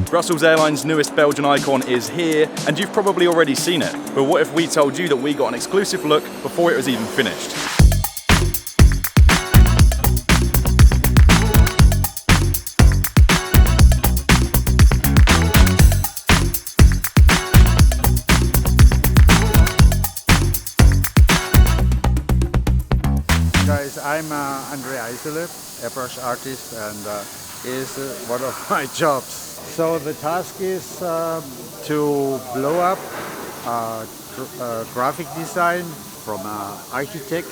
Brussels Airlines' newest Belgian Icon is here, and you've probably already seen it. But what if we told you that we got an exclusive look before it was even finished? Guys, I'm André Aiselé, airbrush artist, and is one of my jobs. So the task is to blow up graphic design from an architect.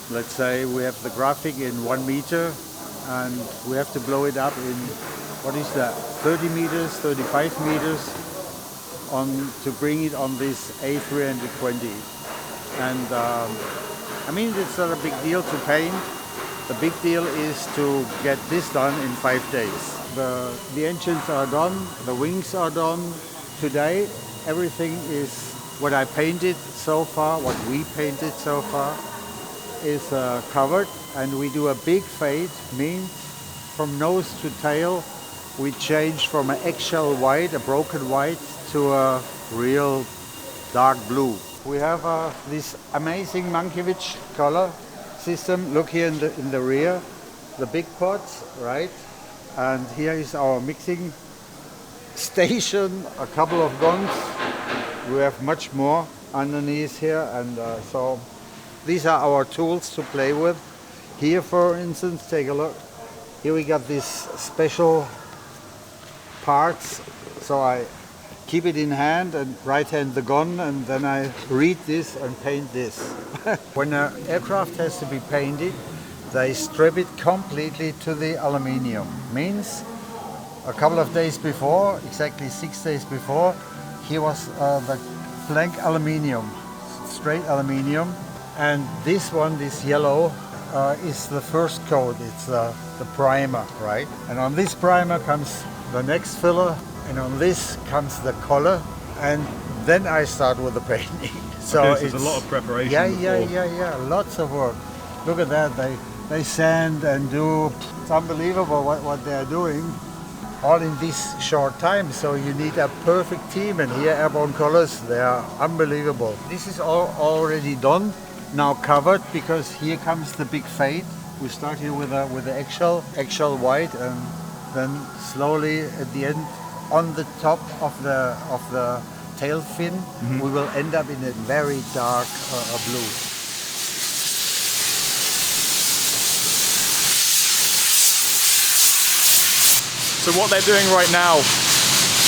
Let's say we have the graphic in 1 meter and we have to blow it up in, what is that, 30 meters, 35 meters to bring it on this A320. And I mean, it's not a big deal to paint. The big deal is to get this done in 5 days. The engines are done, the wings are done. Today, everything is what I painted so far, what we painted so far, is covered. And we do a big fade, means from nose to tail, we change from an eggshell white, a broken white, to a real dark blue. We have this amazing Mankiewicz color system. Look here in the rear, the big pots, right? And here is our mixing station, a couple of guns. We have much more underneath here, and so these are our tools to play with. Here, for instance, take a look. Here we got these special parts, so I keep it in hand and right hand the gun, and then I read this and paint this. When an aircraft has to be painted, they strip it completely to the aluminium. Means a couple of days before, exactly 6 days before, here was the blank aluminium, straight aluminium. And this one, this yellow, is the first coat. It's the primer, right? And on this primer comes the next filler, and on this comes the color, and then I start with the painting. So okay, it's a lot of preparation. Yeah, lots of work. Look at that, they sand and do, it's unbelievable what they're doing, all in this short time. So you need a perfect team, and here Airborne Colours, they are unbelievable. This is all already done, now covered, because here comes the big fade. We start here with the eggshell white, and then slowly at the end, on the top of the tail fin, we will end up in a very dark blue. So what they're doing right now,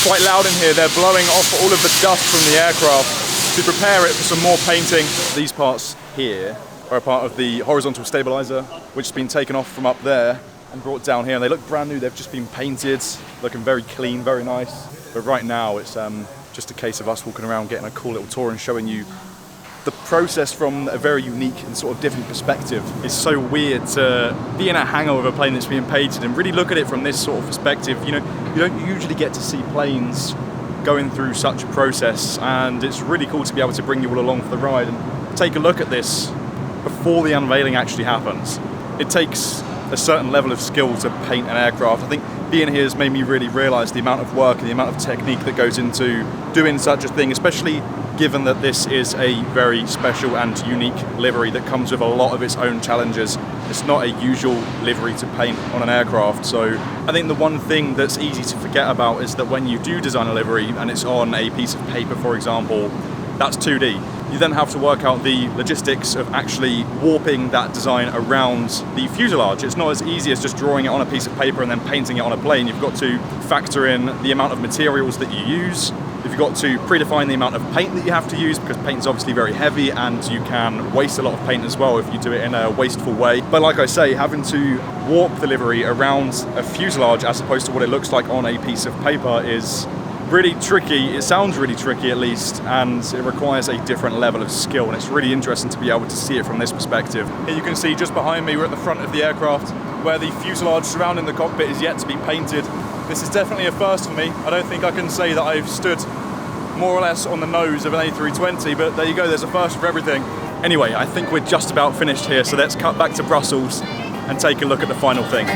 quite loud in here, they're blowing off all of the dust from the aircraft to prepare it for some more painting. These parts here are a part of the horizontal stabilizer, which has been taken off from up there and brought down here, and they look brand new. They've just been painted, looking very clean, very nice. But right now it's just a case of us walking around, getting a cool little tour and showing you the process from a very unique and sort of different perspective. It's so weird to be in a hangar of a plane that's being painted and really look at it from this sort of perspective. You know, you don't usually get to see planes going through such a process, and it's really cool to be able to bring you all along for the ride and take a look at this before the unveiling actually happens. It takes a certain level of skill to paint an aircraft. I think being here has made me really realise the amount of work and the amount of technique that goes into doing such a thing, especially given that this is a very special and unique livery that comes with a lot of its own challenges. It's not a usual livery to paint on an aircraft, so I think the one thing that's easy to forget about is that when you do design a livery and it's on a piece of paper, for example, that's 2D. You then have to work out the logistics of actually warping that design around the fuselage. It's not as easy as just drawing it on a piece of paper and then painting it on a plane. You've got to factor in the amount of materials that you use. You've got to predefine the amount of paint that you have to use, because paint is obviously very heavy and you can waste a lot of paint as well if you do it in a wasteful way. But like I say, having to warp the livery around a fuselage as opposed to what it looks like on a piece of paper is really tricky. It sounds really tricky, at least, and it requires a different level of skill, and it's really interesting to be able to see it from this perspective. Here you can see just behind me, we're at the front of the aircraft where the fuselage surrounding the cockpit is yet to be painted. This is definitely a first for me. I don't think I can say that I've stood more or less on the nose of an A320, but there you go, there's a first for everything. Anyway, I think we're just about finished here, so let's cut back to Brussels and take a look at the final thing.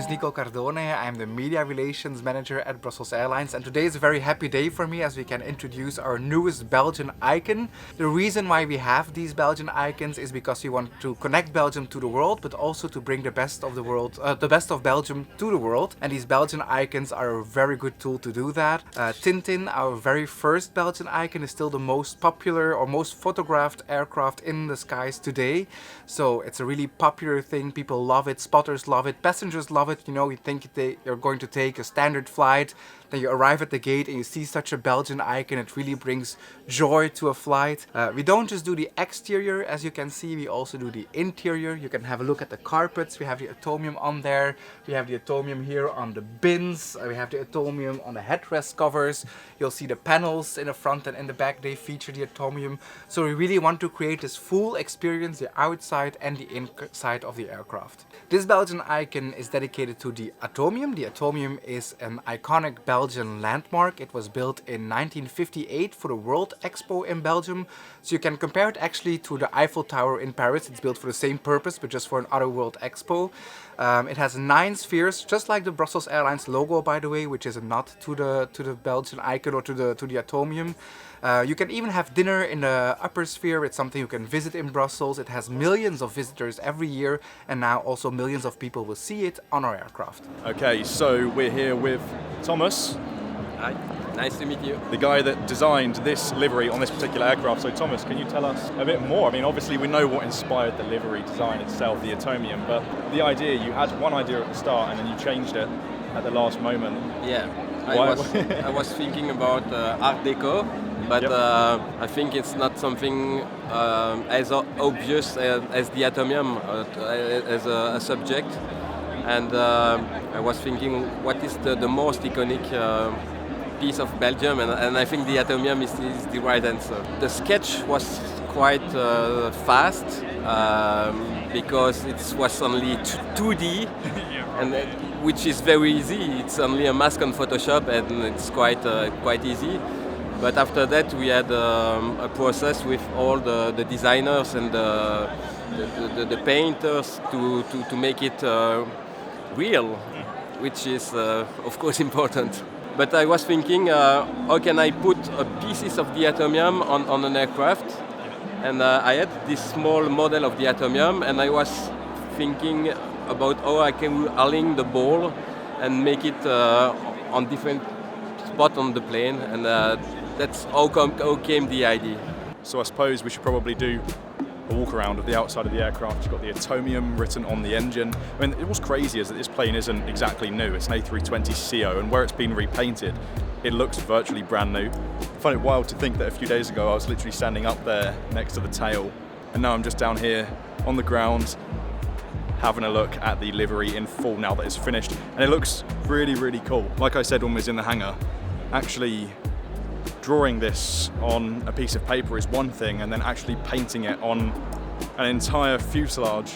is Nico Cardone. I'm the Media Relations Manager at Brussels Airlines, and today is a very happy day for me as we can introduce our newest Belgian icon. The reason why we have these Belgian icons is because we want to connect Belgium to the world, but also to bring the best of the world, the best of Belgium to the world. And these Belgian icons are a very good tool to do that. Tintin, our very first Belgian icon, is still the most popular or most photographed aircraft in the skies today. So it's a really popular thing. People love it, spotters love it, passengers love it. You know, you think you're going to take a standard flight, then you arrive at the gate and you see such a Belgian icon. It really brings joy to a flight. We don't just do the exterior, as you can see, we also do the interior. You can have a look at the carpets. We have the Atomium on there. We have the Atomium here on the bins. We have the Atomium on the headrest covers. You'll see the panels in the front and in the back. They feature the Atomium. So we really want to create this full experience, the outside and the inside of the aircraft. This Belgian icon is dedicated to the Atomium. The Atomium is an iconic Belgian landmark. It was built in 1958 for the World Expo in Belgium. So you can compare it actually to the Eiffel Tower in Paris. It's built for the same purpose, but just for another World Expo. It has 9 spheres, just like the Brussels Airlines logo, by the way, which is a nod to the Belgian icon or to the Atomium. You can even have dinner in the upper sphere. It's something you can visit in Brussels. It has millions of visitors every year, and now also millions of people will see it on our aircraft. Okay, so we're here with Thomas. Hi, nice to meet you. The guy that designed this livery on this particular aircraft. So Thomas, can you tell us a bit more? I mean, obviously we know what inspired the livery design itself, the Atomium, but the idea, you had one idea at the start and then you changed it at the last moment. Yeah, Why? I was thinking about Art Deco, but Yep. I think it's not something as obvious as the Atomium as a subject. And I was thinking, what is the most iconic piece of Belgium? And I think the Atomium is the right answer. The sketch was quite fast because it was only 2D, and which is very easy. It's only a mask on Photoshop, and it's quite easy. But after that, we had a process with all the designers and the painters to make it real, which is of course important. But I was thinking, how can I put pieces of the Atomium on an aircraft? And I had this small model of the Atomium, and I was thinking about how I can align the ball and make it on different spots on the plane, and that's how came the idea. So I suppose we should probably do a walk around of the outside of the aircraft. You've got the Atomium written on the engine. I mean, what's crazy is that this plane isn't exactly new. It's an A320ceo, and where it's been repainted, it looks virtually brand new. I find it wild to think that a few days ago I was literally standing up there next to the tail, and now I'm just down here on the ground having a look at the livery in full now that it's finished, and it looks really, really cool. Like I said when we was in the hangar, actually drawing this on a piece of paper is one thing, and then actually painting it on an entire fuselage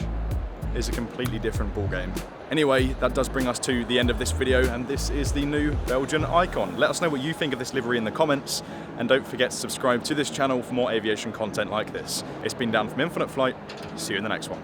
is a completely different ballgame. Anyway, that does bring us to the end of this video, and this is the new Belgian Icon. Let us know what you think of this livery in the comments, and don't forget to subscribe to this channel for more aviation content like this. It's been Dan from Infinite Flight. See you in the next one.